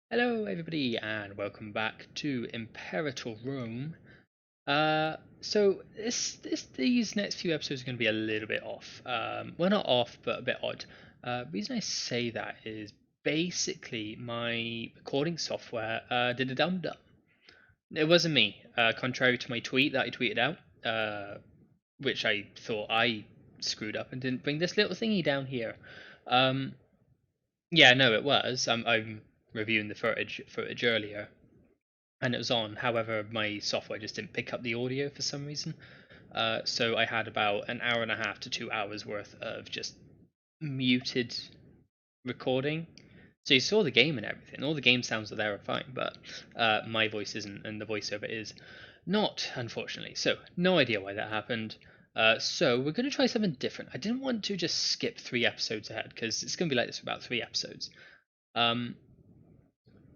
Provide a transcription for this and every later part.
Hello everybody and welcome back to Imperator Rome. These next few episodes are going to be a little bit off. Well, not off, but a bit odd. Reason I say that is basically my recording software did a dum dum. It wasn't me, contrary to my tweet that I tweeted out, which I thought I screwed up and didn't bring this little thingy down here. Um, yeah, no, it was. I'm reviewing the footage earlier, and it was on. However, my software just didn't pick up the audio for some reason. So I had about an hour and a half to 2 hours worth of just muted recording. So you saw the game and everything. All the game sounds are there are fine, but my voice isn't, and the voiceover is not, unfortunately. So no idea why that happened. So we're going to try something different. I didn't want to just skip 3 episodes ahead because it's going to be like this for about 3 episodes. Um,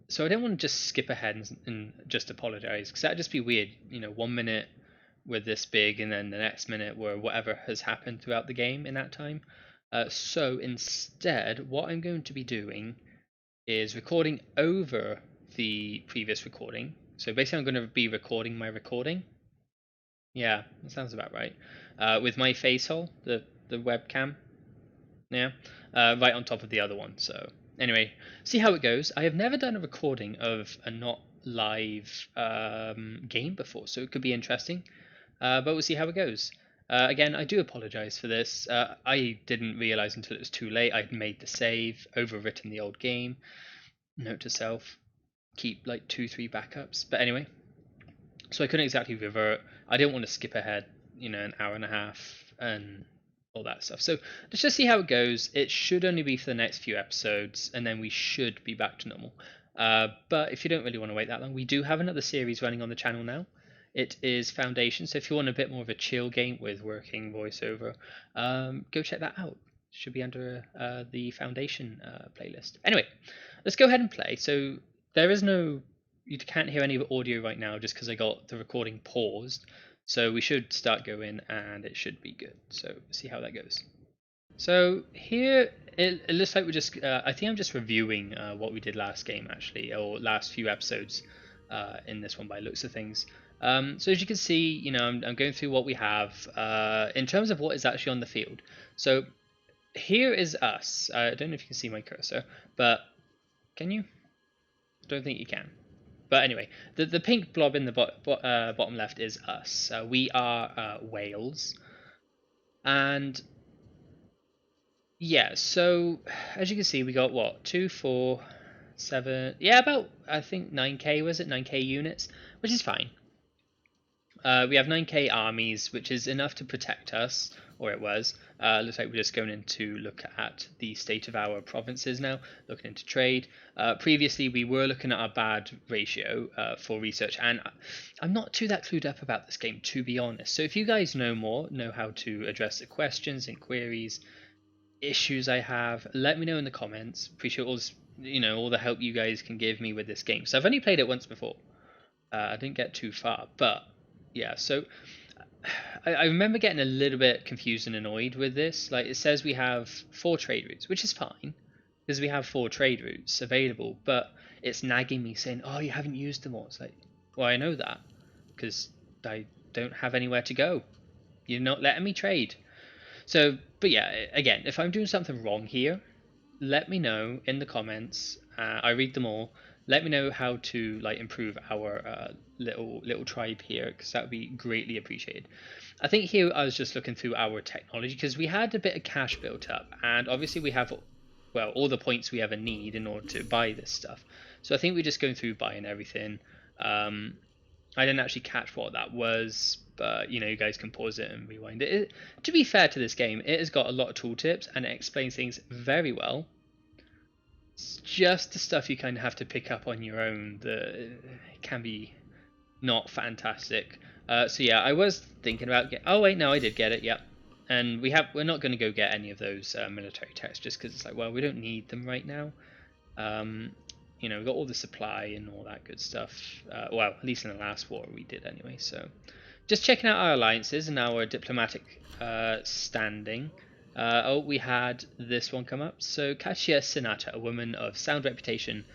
so I don't want to just skip ahead and just apologize because that'd just be weird. 1 minute we're this big, and then the next minute we're whatever has happened throughout the game in that time. So instead, what I'm going to be doing is recording over the previous recording. So basically, I'm going to be recording my recording. Yeah, that sounds about right. With my face hole, the webcam. Yeah, right on top of the other one. So anyway, see how it goes. I have never done a recording of a not live game before, so it could be interesting. But we'll see how it goes. Again, I do apologize for this. I didn't realize until it was too late. I'd made the save, overwritten the old game. Note to self: keep like 2-3 backups. But anyway, so I couldn't exactly revert. I didn't want to skip ahead, an hour and a half and all that stuff. So let's just see how it goes. It should only be for the next few episodes, and then we should be back to normal. But if you don't really want to wait that long, we do have another series running on the channel now. It is Foundation, so if you want a bit more of a chill game with working voiceover, go check that out. Should be under the Foundation playlist. Anyway, let's go ahead and play. So there is no, you can't hear any audio right now just because I got the recording paused. So we should start going and it should be good. So see how that goes. So here it looks like we're just, I think I'm just reviewing what we did last game actually, or last few episodes in this one by looks of things. So as you can see, I'm going through what we have in terms of what is actually on the field. So here is us. I don't know if you can see my cursor, but can you? Don't think you can. But anyway, the pink blob in the bottom left is us. We are Wales. And yeah, so as you can see, we got what? 2, 4, 7. Yeah, about, I think 9k, was it? 9k units, which is fine. We have 9k armies, which is enough to protect us, or it was. Looks like we're just going in to look at the state of our provinces now, looking into trade. Previously, we were looking at our bad ratio for research, and I'm not too that clued up about this game, to be honest. So if you guys know more, know how to address the questions and queries, issues I have, let me know in the comments. Appreciate all this, all the help you guys can give me with this game. So I've only played it once before. I didn't get too far, but yeah, so I remember getting a little bit confused and annoyed with this. Like, it says we have 4 trade routes, which is fine because we have 4 trade routes available, but it's nagging me saying, oh, you haven't used them all. It's like, well, I know that because I don't have anywhere to go. You're not letting me trade. So, but yeah, again, if I'm doing something wrong here, let me know in the comments. I read them all. Let me know how to improve our little tribe here, because that would be greatly appreciated. I think here I was just looking through our technology because we had a bit of cash built up, and obviously we have, well, all the points we ever need in order to buy this stuff. So I think we're just going through buying everything. I didn't actually catch what that was, but you guys can pause it and rewind it. To be fair to this game, it has got a lot of tooltips and it explains things very well. It's just the stuff you kind of have to pick up on your own that can be not fantastic. So yeah, I was thinking about oh wait, no, I did get it. Yep. And we're not going to go get any of those military techs just because it's like, well, we don't need them right now. We've got all the supply and all that good stuff. Well, at least in the last war we did anyway. So just checking out our alliances and our diplomatic standing. We had this one come up. So Katia Sonata, a woman of sound reputation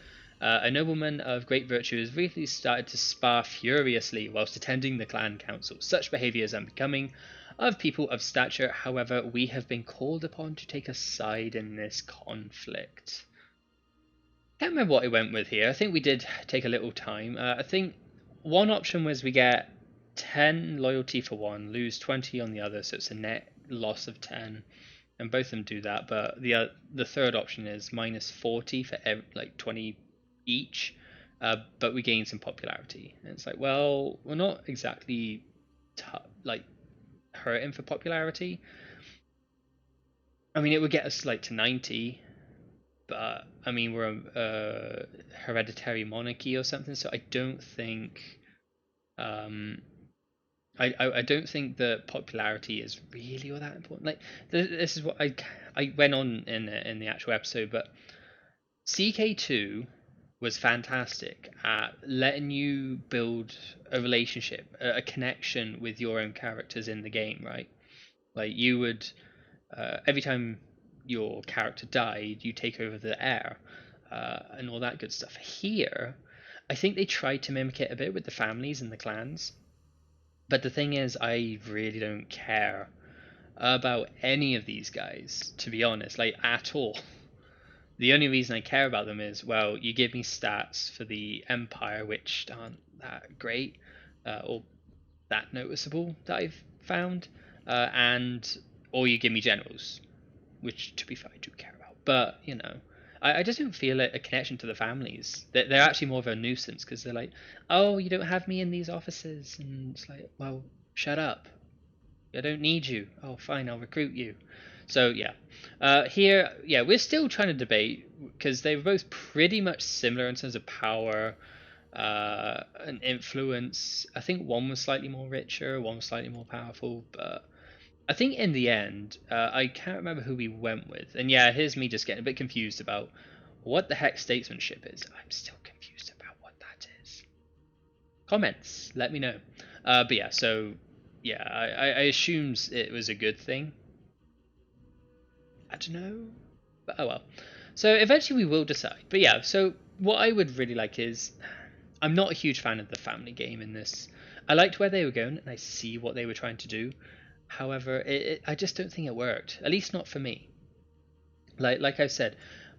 A nobleman of great virtue has recently started to spar furiously whilst attending the clan council. Such behaviour is unbecoming of people of stature. However, we have been called upon to take a side in this conflict. Can't remember what I went with here. I think we did take a little time. I think one option was we get 10 loyalty for one, lose 20 on the other, so it's a net loss of 10. And both of them do that, but the third option is minus 40 for like 20 each, but we gain some popularity. And it's like, well, we're not exactly like hurting for popularity. I mean, it would get us like to 90, but I mean, we're a hereditary monarchy or something, so I don't think I don't think that popularity is really all that important. Like this is what I went on in the actual episode, but CK2 was fantastic at letting you build a relationship, a connection with your own characters in the game, right? Like you would every time your character died, you take over the heir and all that good stuff. Here, I think they tried to mimic it a bit with the families and the clans. But the thing is, I really don't care about any of these guys, to be honest, like at all. The only reason I care about them is, well, you give me stats for the Empire, which aren't that great or that noticeable that I've found, and or you give me generals, which, to be fair, I do care about. But you know, I just don't feel a connection to the families. They're actually more of a nuisance because they're like, oh, you don't have me in these offices, and it's like, well, shut up. I don't need you. Oh, fine, I'll recruit you. So yeah, here, yeah, we're still trying to debate because they were both pretty much similar in terms of power and influence. I think one was slightly more richer, one was slightly more powerful, but I think in the end, I can't remember who we went with. And yeah, here's me just getting a bit confused about what the heck statesmanship is. I'm still confused about what that is. Comments, let me know. But yeah, so yeah, I assumed it was a good thing. I don't know, but oh well. So eventually we will decide. But yeah, so what I would really like is, I'm not a huge fan of the family game in this. I liked where they were going, and I see what they were trying to do. However, I just don't think it worked. At least not for me. Like I said,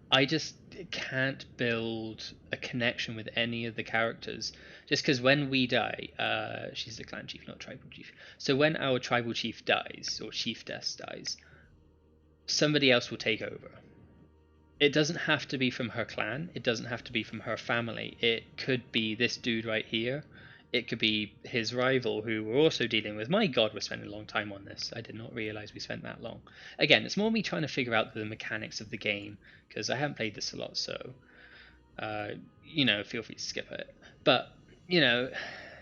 I just can't build a connection with any of the characters. Just because when we die, she's the clan chief, not tribal chief. So when our tribal chief dies, or chiefess dies, somebody else will take over. It doesn't have to be from her clan. It doesn't have to be from her family. It could be this dude right here. It could be his rival who we're also dealing with. My god, we're spending a long time on this. I did not realise we spent that long. Again, it's more me trying to figure out the mechanics of the game, because I haven't played this a lot, so, you know, feel free to skip it. But, you know,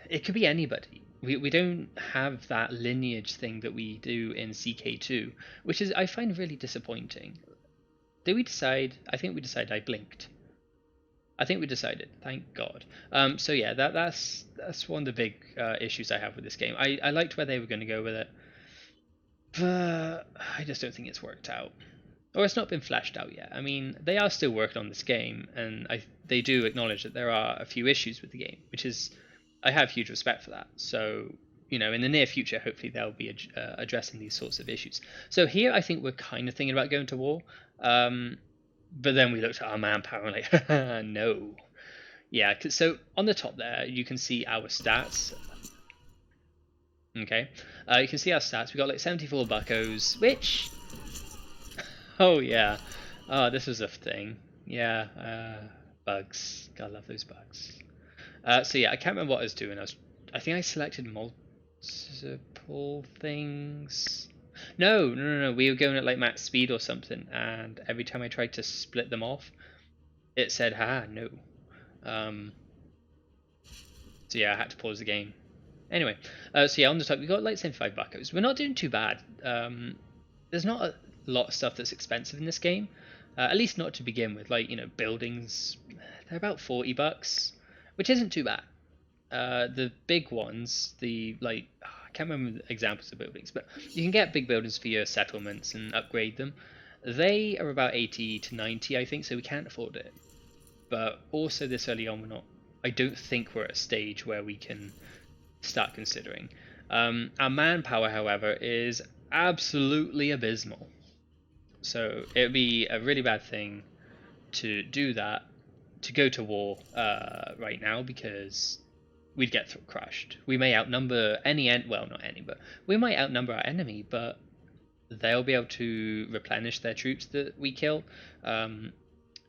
it could be anybody. We don't have that lineage thing that we do in CK2, which is, I find, really disappointing. Did we decide? I think we decided. I blinked. I think we decided. Thank God. So yeah, that's one of the big issues I have with this game. I liked where they were going to go with it, but I just don't think it's worked out, or it's not been fleshed out yet. I mean, they are still working on this game, and they do acknowledge that there are a few issues with the game, which is, I have huge respect for that. So you know, in the near future, hopefully they'll be addressing these sorts of issues. So here, I think we're kind of thinking about going to war. But then we looked at our manpower and like, no. Yeah, so on the top there, you can see our stats. Okay. You can see our stats. We got like 74 buckos, which... Oh, yeah. Oh, this was a thing. Yeah, bugs. Gotta love those bugs. So yeah, I can't remember what I was doing. I think I selected multiple things. No. We were going at like max speed or something, and every time I tried to split them off, it said, no. So yeah, I had to pause the game. Anyway, so yeah, on the top, we got like 75 buckos. We're not doing too bad. There's not a lot of stuff that's expensive in this game, at least not to begin with. Like, you know, buildings, they're about 40 bucks, which isn't too bad. The big ones, the like, I can't remember the examples of buildings, but you can get big buildings for your settlements and upgrade them. They are about 80 to 90, I think, so we can't afford it. but also this early on, I don't think we're at a stage where we can start considering. Our manpower, however, is absolutely abysmal. So it would be a really bad thing to do that, to go to war right now, because we'd get crushed. We may outnumber well, not any, but we might outnumber our enemy, but they'll be able to replenish their troops that we kill.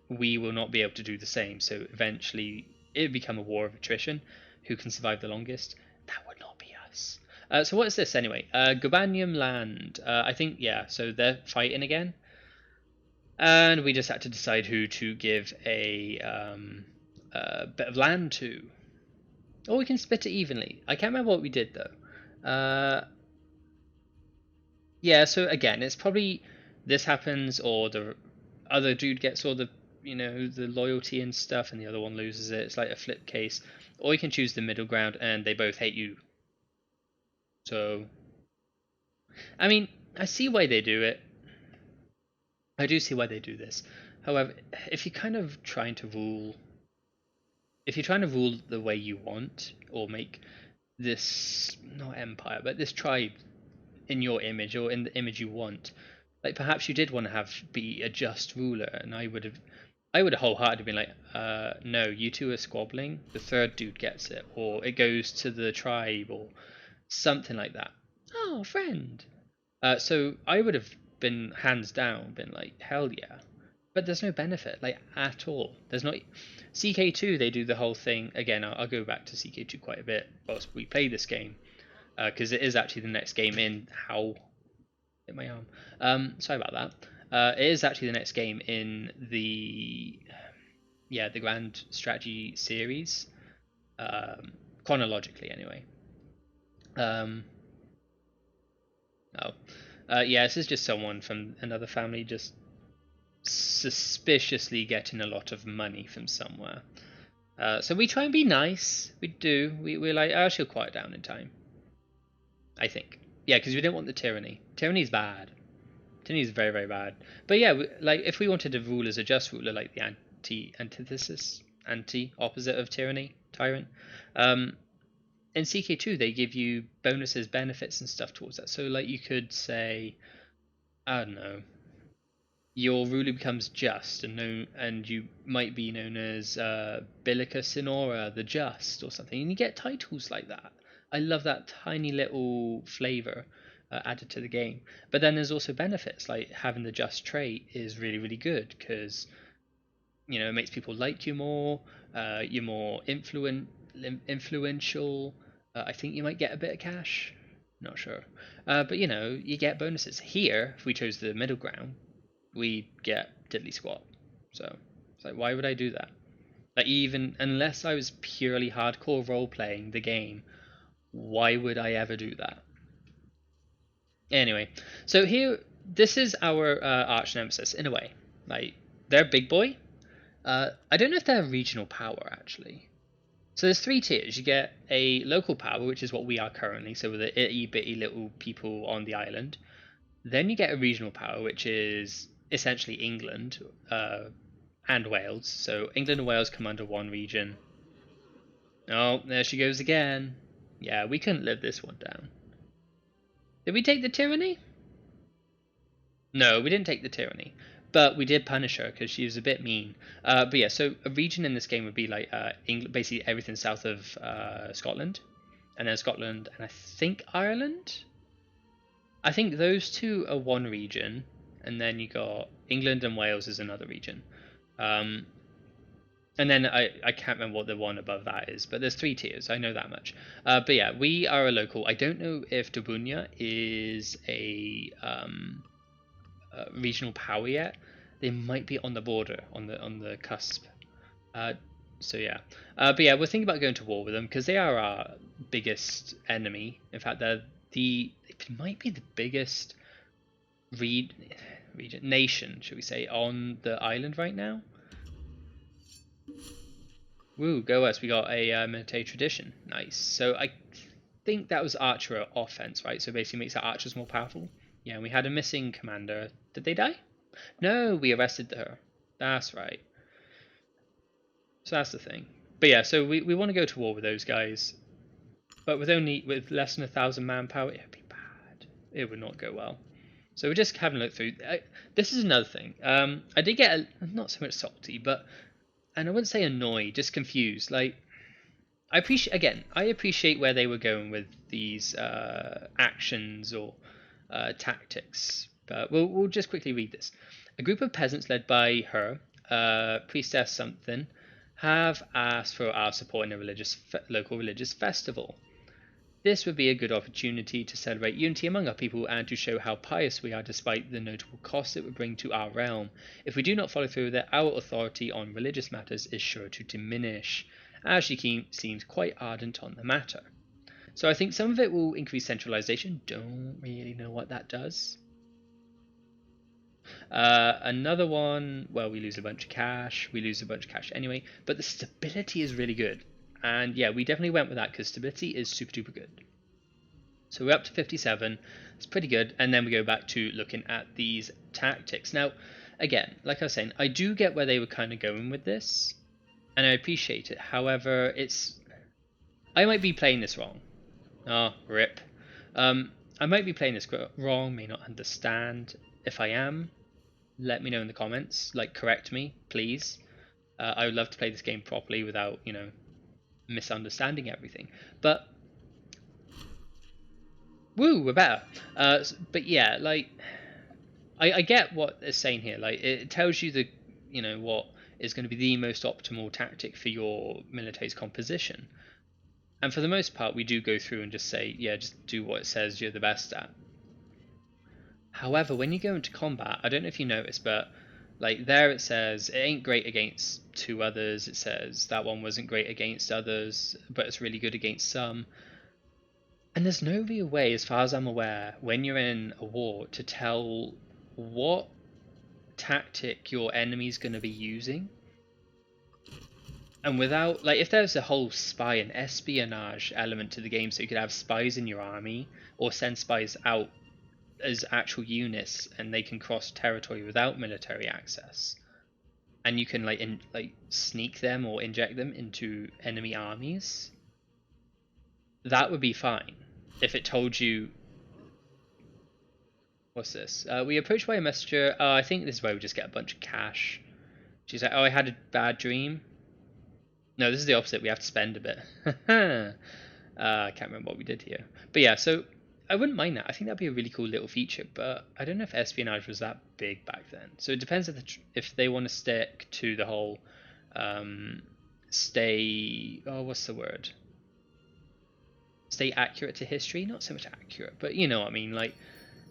We will not be able to do the same. So eventually, it would become a war of attrition. Who can survive the longest? That would not be us. So what is this anyway? Gobanium land. I think, yeah. So they're fighting again, and we just had to decide who to give a bit of land to. Or we can split it evenly. I can't remember what we did though. Yeah, so again, it's probably this happens, or the other dude gets all the the loyalty and stuff, and the other one loses it. It's like a flip case. Or you can choose the middle ground, and they both hate you. So, I mean, I see why they do it. I do see why they do this. However, if you're kind of trying to rule, if you're trying to rule the way you want, or make this not empire, but this tribe in your image or in the image you want, like perhaps you did want to be a just ruler, and I would have wholeheartedly been like, no, you two are squabbling, the third dude gets it, or it goes to the tribe, or something like that. Oh, friend. So I would have been hands down been like, hell yeah. But there's no benefit, like, at all. There's not. CK2, they do the whole thing again. I'll go back to CK2 quite a bit whilst we play this game, because it is actually the next game in how. Hit my arm. Sorry about that. It is actually the next game in the Grand Strategy series, chronologically anyway. This is just someone from another family just suspiciously getting a lot of money from somewhere. So we try and be nice. We do. We're like, oh, she'll quiet down in time. I think. Yeah, because we don't want the tyranny. Tyranny's bad. Tyranny's very, very bad. But yeah, like if we wanted to rule as a just ruler, like the anti-opposite of tyrant. In CK2, they give you bonuses, benefits, and stuff towards that. So like you could say, I don't know, your ruler becomes just, and you might be known as Bilica Sinora the Just or something, and you get titles like that. I love that tiny little flavor added to the game. But then there's also benefits, like having the just trait is really, really good because it makes people like you more. You're more influential. I think you might get a bit of cash. Not sure. But you get bonuses. Here, if we chose the middle ground, we get diddly squat. So it's like, why would I do that? Like, even unless I was purely hardcore role playing the game, why would I ever do that? Anyway, so here, this is our arch nemesis in a way. Like, they're big boy. I don't know if they're regional power actually. So there's 3 tiers. You get a local power, which is what we are currently, so we're the itty bitty little people on the island. Then you get a regional power, which is essentially England and Wales. So England and Wales come under one region. Oh, there she goes again. Yeah, we couldn't live this one down. Did we take the tyranny? No, we didn't take the tyranny. But we did punish her because she was a bit mean. But yeah, so a region in this game would be like England, basically everything south of Scotland. And then Scotland and I think Ireland? I think those 2 are one region. And then you got England and Wales is another region. And then I can't remember what the one above that is, but there's 3 tiers. I know that much. But yeah, we are a local. I don't know if Dabunya is a regional power yet. They might be on the border, on the cusp. So yeah. But yeah, we're thinking about going to war with them because they are our biggest enemy. In fact, they might be the biggest nation, should we say, on the island right now. Woo, go us. We got a military tradition. Nice. So I think that was archer offense, right? So basically makes our archers more powerful. Yeah, we had a missing commander. Did they die? No, we arrested her. That's right. So that's the thing. But yeah, so we want to go to war with those guys, but with less than 1,000 manpower, it'd be bad. It would not go well. So we're just having a look through. This is another thing. I did get not so much salty, and I wouldn't say annoyed, just confused. Like I appreciate where they were going with these actions or tactics, but we'll just quickly read this. A group of peasants led by her, priestess something, have asked for our support in a local religious festival. This would be a good opportunity to celebrate unity among our people and to show how pious we are despite the notable costs it would bring to our realm. If we do not follow through with it, our authority on religious matters is sure to diminish, as she seems quite ardent on the matter. So I think some of it will increase centralization. Don't really know what that does. Another one, well, we lose a bunch of cash. We lose a bunch of cash anyway, but the stability is really good. And yeah, we definitely went with that because stability is super duper good. So we're up to 57. It's pretty good. And then we go back to looking at these tactics. Now, again, like I was saying, I do get where they were kind of going with this, and I appreciate it. However, I might be playing this wrong. Ah, rip. I might be playing this wrong, may not understand. If I am, let me know in the comments. Like, correct me, please. I would love to play this game properly without, misunderstanding everything. But, woo, we're better. But yeah, like, I get what it's saying here. Like, it tells you what is going to be the most optimal tactic for your military's composition. And for the most part, we do go through and just say, yeah, just do what it says you're the best at. However, when you go into combat, I don't know if you noticed, but like there it says it ain't great against 2 others. It says that one wasn't great against others, but it's really good against some. And there's no real way, as far as I'm aware, when you're in a war to tell what tactic your enemy's going to be using. And without, like, if there's a whole spy and espionage element to the game, so you could have spies in your army or send spies out as actual units and they can cross territory without military access, and you can like sneak them or inject them into enemy armies, that would be fine if it told you. What's this? We approached by a messenger. I think this is where we just get a bunch of cash. She's like, oh, I had a bad dream. No, this is the opposite. We have to spend a bit. I can't remember what we did here. But yeah, so I wouldn't mind that. I think that'd be a really cool little feature, but I don't know if espionage was that big back then. So it depends if they want to stick to the whole what's the word? Stay accurate to history. Not so much accurate, but you know what I mean. Like,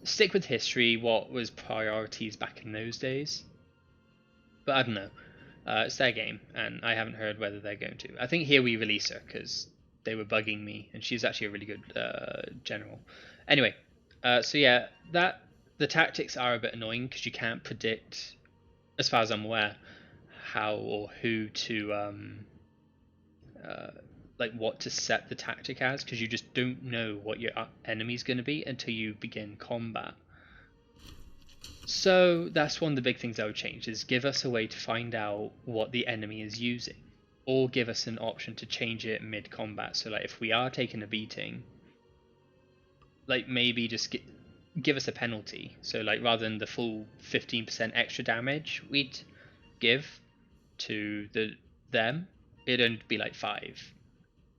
stick with history, what was priorities back in those days. But I don't know. It's their game, and I haven't heard whether they're going to. I think here we release her, because they were bugging me, and she's actually a really good general. Anyway, so yeah, the tactics are a bit annoying, because you can't predict, as far as I'm aware, how or who to, like what to set the tactic as, because you just don't know what your enemy's going to be until you begin combat. So that's one of the big things I would change, is give us a way to find out what the enemy is using, or give us an option to change it mid-combat. So like if we are taking a beating, like maybe just give us a penalty. So like rather than the full 15% extra damage we'd give to them, it'd only be like 5.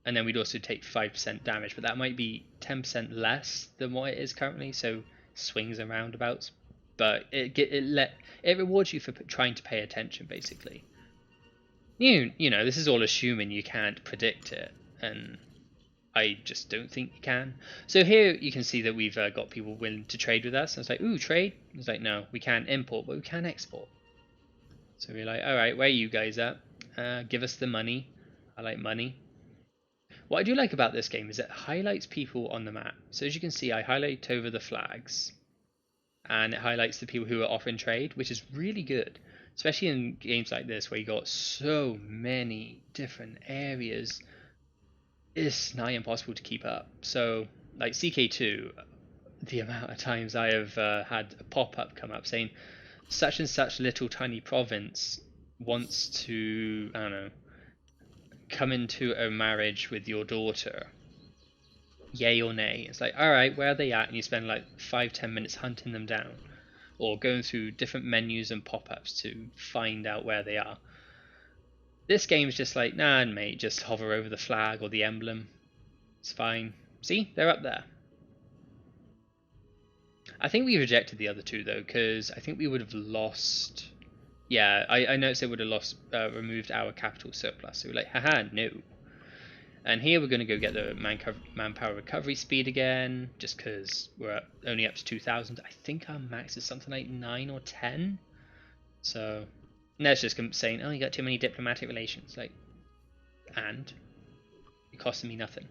And then we'd also take 5% damage, but that might be 10% less than what it is currently, so swings and roundabouts. But it rewards you for trying to pay attention, basically. You know, this is all assuming you can't predict it, and I just don't think you can. So here you can see that we've got people willing to trade with us. And it's like, ooh, trade? It's like, no, we can't import, but we can export. So we're like, all right, where are you guys at? Give us the money. I like money. What I do like about this game is it highlights people on the map. So as you can see, I highlight over the flags, and it highlights the people who are offering trade, which is really good, especially in games like this where you got so many different areas. It's nigh impossible to keep up. So like CK2, the amount of times I have had a pop-up come up saying such and such little tiny province wants to, I don't know, come into a marriage with your daughter, yay or nay. It's like, all right, where are they at? And you spend like 5-10 minutes hunting them down, or going through different menus and pop-ups to find out where they are. This game's just like, nah, mate, just hover over the flag or the emblem. It's fine. See, they're up there. I think we rejected the other two though, because I think we would have lost. Yeah, I noticed it would have lost, removed our capital surplus. So we're like, haha, no. And here we're going to go get the manpower recovery speed again, just because we're only up to 2,000. I think our max is something like 9 or 10. So that's just saying, oh, you got too many diplomatic relations. Like, and it costing me nothing.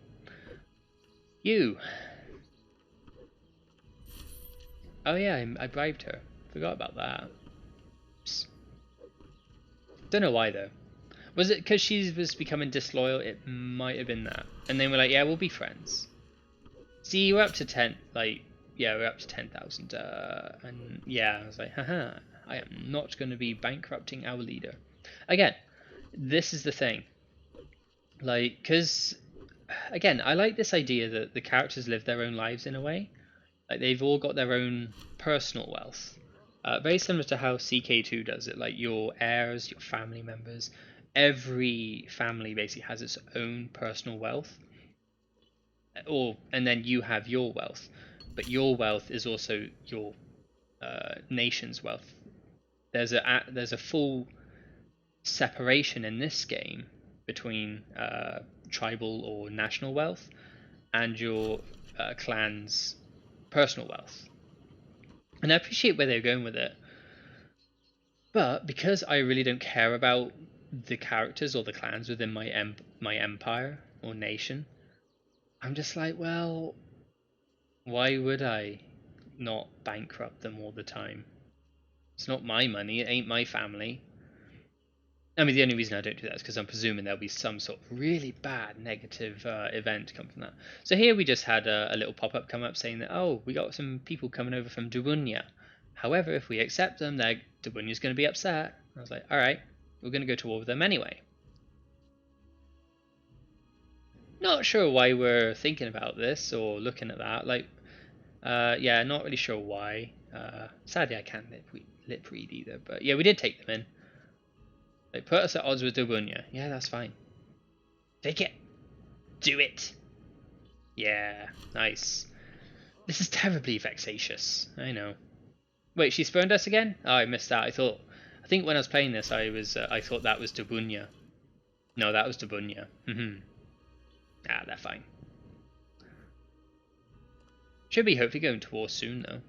You. Oh yeah, I bribed her. Forgot about that. Oops. Don't know why though. Was it because she was becoming disloyal? It might have been that. And then we're like, yeah, we'll be friends. See, we're up to 10. Like, yeah, we're up to 10,000. And yeah, I was like, haha, I am not going to be bankrupting our leader. Again, this is the thing. Like, because, again, I like this idea that the characters live their own lives in a way. Like, they've all got their own personal wealth. Very similar to how CK2 does it. Like, your heirs, your family members, every family basically has its own personal wealth. And then you have your wealth. But your wealth is also your nation's wealth. There's a full separation in this game between tribal or national wealth and your clan's personal wealth. And I appreciate where they're going with it. But because I really don't care about the characters or the clans within my empire or nation, I'm just like, well, why would I not bankrupt them all the time? It's not my money, it ain't my family. I mean, the only reason I don't do that is because I'm presuming there'll be some sort of really bad negative event come from that. So here we just had a little pop-up come up saying that, oh, we got some people coming over from Dubunya. However, if we accept them, Dubunya's going to be upset. I was like, all right, we're going to go to war with them anyway. Not sure why we're thinking about this or looking at that. Like, yeah, not really sure why. Sadly, I can't lip read either. But yeah, we did take them in. They put us at odds with Dubunya. Yeah, that's fine. Take it. Do it. Yeah, nice. This is terribly vexatious. I know. Wait, she spurned us again? Oh, I missed that. I think when I was playing this, I thought that was Dubunya. No, that was Dubunya. Ah, they're fine. Should be hopefully going to war soon, though.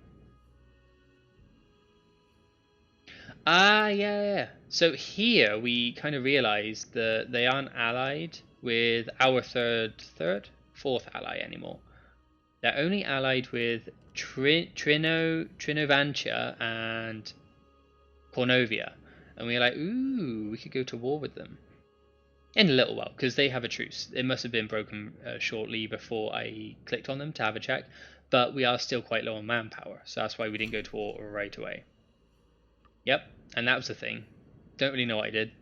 Ah, yeah. So here we kind of realised that they aren't allied with our fourth ally anymore. They're only allied with Trinovantia and Cornovia. And we're like, ooh, we could go to war with them. In a little while, because they have a truce. It must have been broken shortly before I clicked on them to have a check. But we are still quite low on manpower. So that's why we didn't go to war right away. Yep, and that was the thing. Don't really know what I did.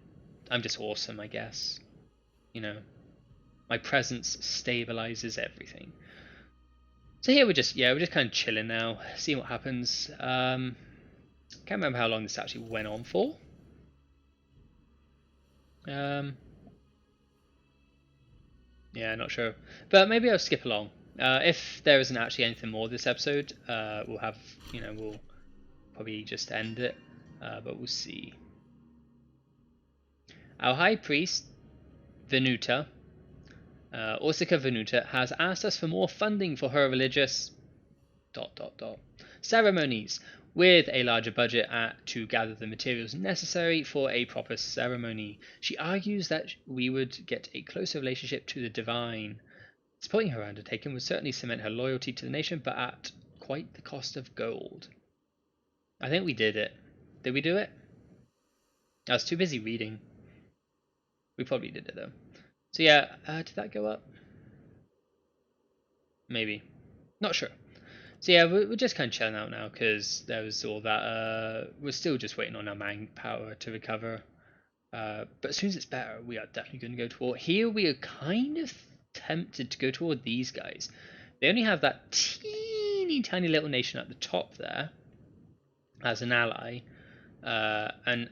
I'm just awesome, I guess. You know, my presence stabilizes everything. So here we're just kind of chilling now, seeing what happens. Can't remember how long this actually went on for. Yeah, not sure, but maybe I'll skip along. If there isn't actually anything more this episode, we'll probably just end it. But we'll see. Our high priest, Venuta, Orsika Venuta, has asked us for more funding for her religious ... ceremonies, with a larger budget to gather the materials necessary for a proper ceremony. She argues that we would get a closer relationship to the divine. Supporting her undertaking would certainly cement her loyalty to the nation, but at quite the cost of gold. I think we did it. Did we do it? I was too busy reading. We probably did it though. So yeah, did that go up? Maybe. Not sure. So yeah, we're just kind of chilling out now because there was all that. We're still just waiting on our manpower to recover. But as soon as it's better, we are definitely going to go to war. Here we are kind of tempted to go toward these guys. They only have that teeny tiny little nation at the top there as an ally. And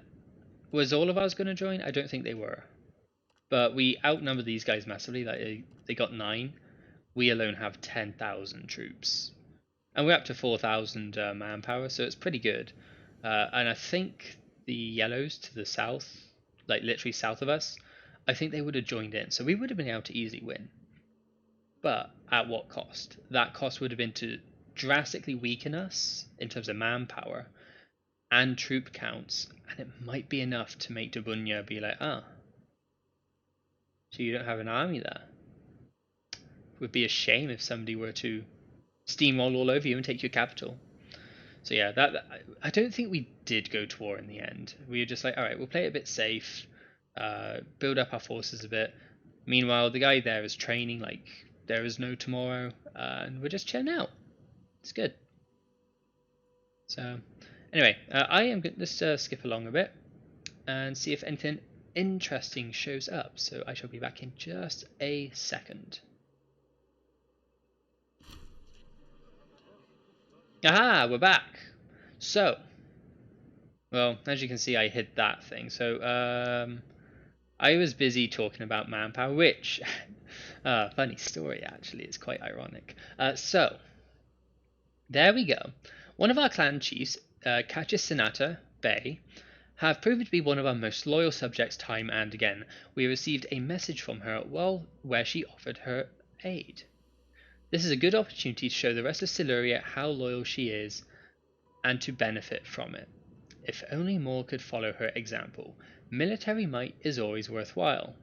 was all of us going to join? I don't think they were. But we outnumber these guys massively. Like they got 9. We alone have 10,000 troops. And we're up to 4,000 manpower, so it's pretty good. And I think the yellows to the south, like literally south of us, I think they would have joined in. So we would have been able to easily win. But at what cost? That cost would have been to drastically weaken us in terms of manpower and troop counts. And it might be enough to make Dabunya be like, ah, so you don't have an army there. It would be a shame if somebody were to steamroll all over you and take your capital. So yeah, that I don't think we did go to war in the end. We were just like, all right, we'll play it a bit safe, build up our forces a bit. Meanwhile, the guy there is training like there is no tomorrow, and we're just chilling out. It's good. So anyway, I am going to skip along a bit and see if anything interesting shows up. So I shall be back in just a second. Aha, we're back. So, well, as you can see, I hid that thing. So, I was busy talking about manpower, which, funny story actually, it's quite ironic. So, there we go. One of our clan chiefs, Kachisinata Bay, have proven to be one of our most loyal subjects time and again. We received a message from her where she offered her aid. This is a good opportunity to show the rest of Siluria how loyal she is and to benefit from it. If only more could follow her example. Military might is always worthwhile.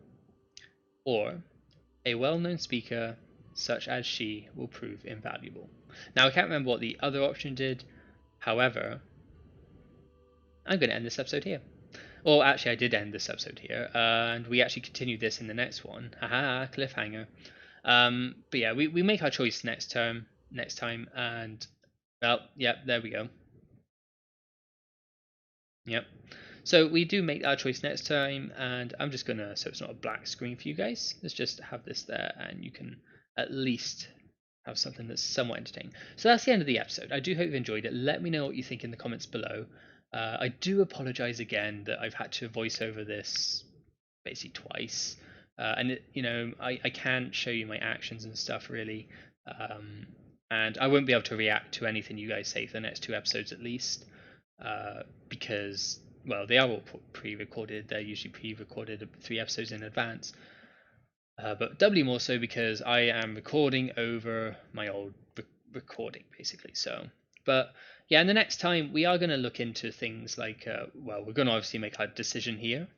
Or, a well-known speaker such as she will prove invaluable. Now I can't remember what the other option did. However, I'm going to end this episode here. Or actually I did end this episode here, and we actually continue this in the next one. Haha, cliffhanger. But yeah, we make our choice next time, and well, yep, there we go. Yep. So we do make our choice next time, and I'm just gonna, so it's not a black screen for you guys, let's just have this there, and you can at least have something that's somewhat entertaining. So that's the end of the episode. I do hope you've enjoyed it. Let me know what you think in the comments below. I do apologize again that I've had to voice over this basically twice. And it, you know, I can't show you my actions and stuff really, and I won't be able to react to anything you guys say for the next 2 episodes at least, because, well, they are all pre-recorded. They're usually pre-recorded 3 episodes in advance, but doubly more so because I am recording over my old recording basically. So, but yeah, and the next time we are going to look into things like, well, we're going to obviously make our decision here.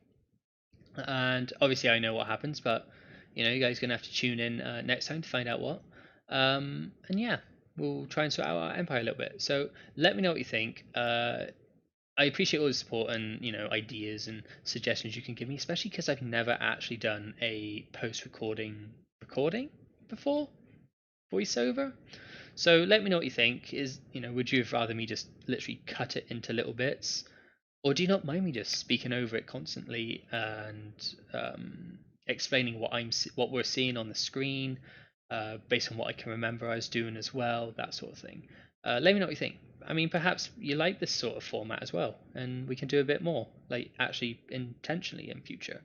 And obviously I know what happens, but you know, you guys are gonna have to tune in next time to find out what. And yeah, we'll try and sort out our empire a little bit. So let me know what you think. I appreciate all the support and, you know, ideas and suggestions you can give me, especially because I've never actually done a post-recording recording before, voiceover. So let me know what you think. Is, you know, would you have rather me just literally cut it into little bits? Or do you not mind me just speaking over it constantly and explaining what we're seeing on the screen, based on what I can remember I was doing as well, that sort of thing. Let me know what you think. I mean, perhaps you like this sort of format as well, and we can do a bit more, like actually intentionally in future.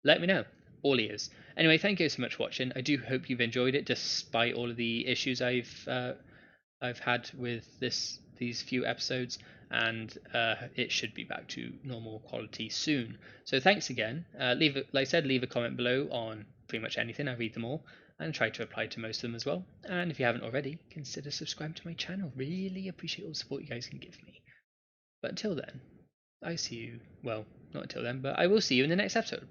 Let me know. All ears. Anyway, thank you so much for watching. I do hope you've enjoyed it, despite all of the issues I've had with these few episodes, and it should be back to normal quality soon. So thanks again. Like I said, leave a comment below on pretty much anything. I read them all and try to reply to most of them as well. And if you haven't already, consider subscribing to my channel. Really appreciate all the support you guys can give me. But until then, I see you, well, not until then, but I will see you in the next episode.